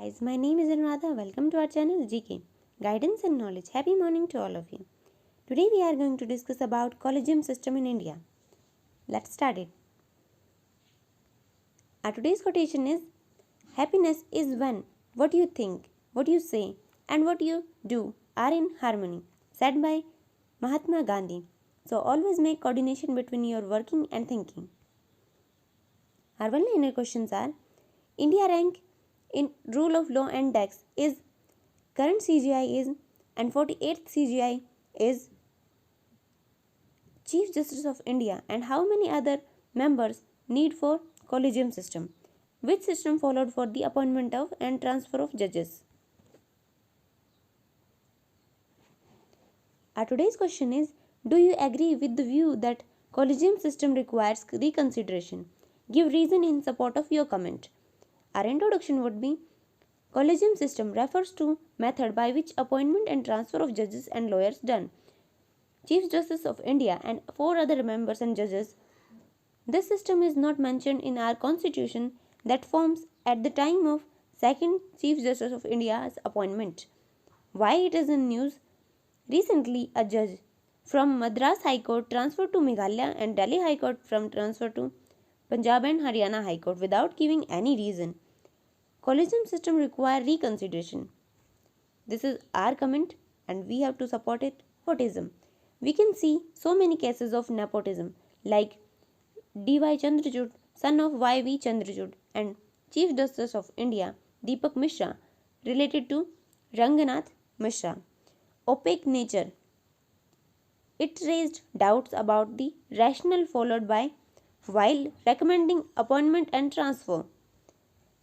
guys, my name is Anuradha. Welcome to our channel GK Guidance and Knowledge. Happy morning to all of you. Today we are going to discuss about collegium system in India. Let's start it. Our today's quotation is, happiness is when what you think, what you say and what you do are in harmony, said by Mahatma Gandhi. So always make coordination between your working and thinking. Our one-liner questions are, India rank in rule of law index is current CGI is and 48th CGI is Chief Justice of India, and how many other members need for collegium system? Which system followed for the appointment of and transfer of judges? Our today's question is, do you agree with the view that collegium system requires reconsideration? Give reason in support of your comment. Our introduction would be, collegium system refers to method by which appointment and transfer of judges and lawyers done. Chief Justice of India and 4 other members and judges. This system is not mentioned in our constitution that forms at the time of second Chief Justice of India's appointment. Why it is in news? Recently, a judge from Madras High Court transferred to Meghalaya and Delhi High Court from transfer to Punjab and Haryana High Court without giving any reason. Collegium system require reconsideration. This is our comment and we have to support it. Nepotism. We can see so many cases of nepotism like D.Y. Chandrachud, son of Y.V. Chandrachud, and Chief Justice of India Deepak Mishra related to Ranganath Mishra. Opaque nature. It raised doubts about the rationale followed by while recommending appointment and transfer.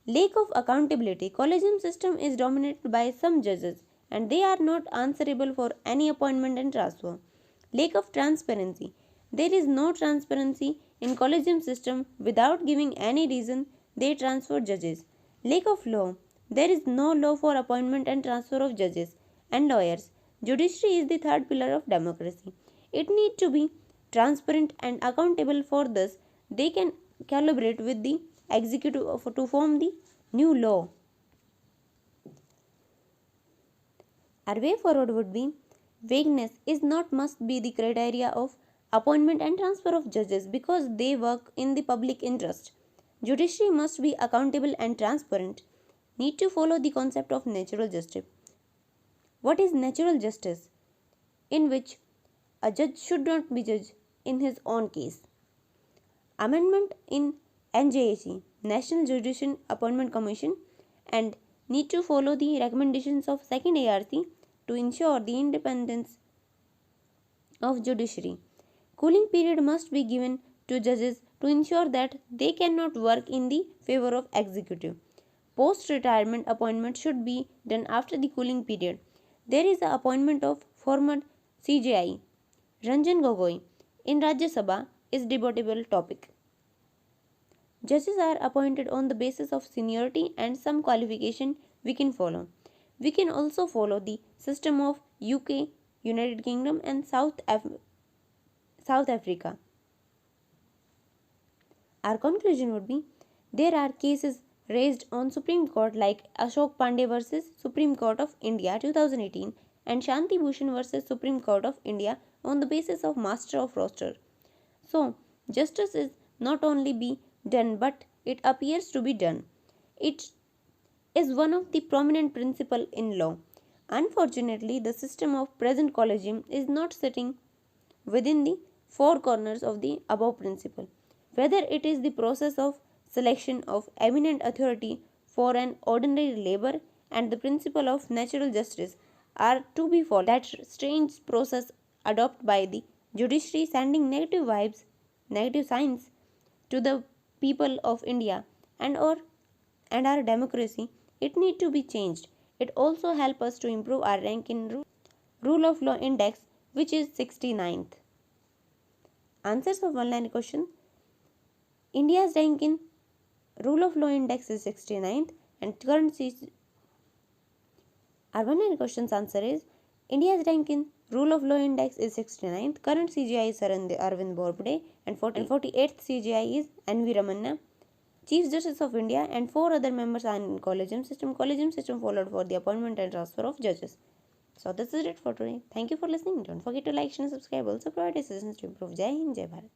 Lack of accountability. Collegium system is dominated by some judges and they are not answerable for any appointment and transfer. Lack of transparency. There is no transparency in collegium system. Without giving any reason, they transfer judges. Lack of law. There is no law for appointment and transfer of judges and lawyers. Judiciary is the third pillar of democracy. It needs to be transparent and accountable. For this, they can collaborate with the executive to form the new law. Our way forward would be, vagueness is not must be the criteria of appointment and transfer of judges because they work in the public interest. Judiciary must be accountable and transparent. Need to follow the concept of natural justice. What is natural justice? In which a judge should not be judged in his own case. Amendment in NJAC, National Judicial Appointment Commission, and need to follow the recommendations of second ARC to ensure the independence of judiciary. Cooling period must be given to judges to ensure that they cannot work in the favor of executive. Post-retirement appointment should be done after the cooling period. There is the appointment of former CJI Ranjan Gogoi in Rajya Sabha is debatable topic. Judges are appointed on the basis of seniority and some qualification we can follow. We can also follow the system of UK, United Kingdom and South Africa. Our conclusion would be, there are cases raised on Supreme Court like Ashok Pandey versus Supreme Court of India 2018 and Shanti Bhushan versus Supreme Court of India on the basis of master of roster. So, justice is not only be done but it appears to be done. It is one of the prominent principles in law. Unfortunately, the system of present collegium is not sitting within the four corners of the above principle. Whether it is the process of selection of eminent authority for an ordinary labor and the principle of natural justice are to be followed. That strange process adopted by the judiciary sending negative vibes, negative signs to the people of India and our democracy, it need to be changed. It also help us to improve our rank in rule of law index, which is 69th. Answers of one-line question. India's rank in rule of law index is 69th and current our one-line question's answer is, India's rank in rule of law index is 69th, current CGI is Arvind Borbde and 48th CGI is N.V. Ramana. Chief Justice of India, and 4 other members are in collegium system. Collegium system followed for the appointment and transfer of judges. So this is it for today. Thank you for listening. Don't forget to like, share, and subscribe. Also provide suggestions to improve. Jai Hind, Jai Bharat.